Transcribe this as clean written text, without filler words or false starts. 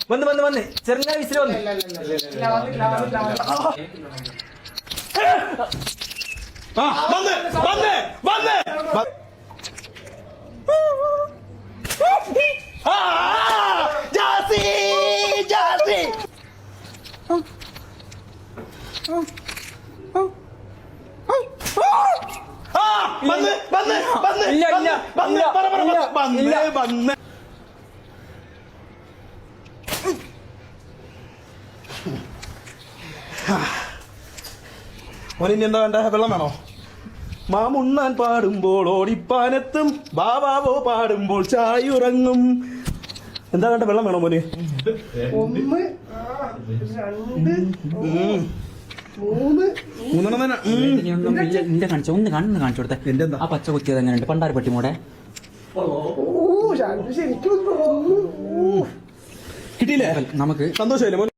വന്ന് ചെറുങ്ങനെ വിസിൽ വന്ന് മോനിനി എന്താ വേണ്ട? വെള്ളം വേണോ? മാമുണ്ണാൻ പാടുമ്പോൾ ഓടിപ്പാനെത്തും, ബാബാവോ പാടുമ്പോൾ ചായുറങ്ങും. എന്താ വേണ്ട? വെള്ളം വേണോ മോന്? 1 2 3 കാണിച്ചു ഒന്ന് കാണിച്ചു കൊടുത്തേ. ആ പച്ച കുത്തിയത് എങ്ങനെയുണ്ട്? പണ്ടാര പെട്ടി മോടെ ശരിക്കും കിട്ടിയില്ലേ? നമുക്ക് സന്തോഷമല്ലേ മോനെ?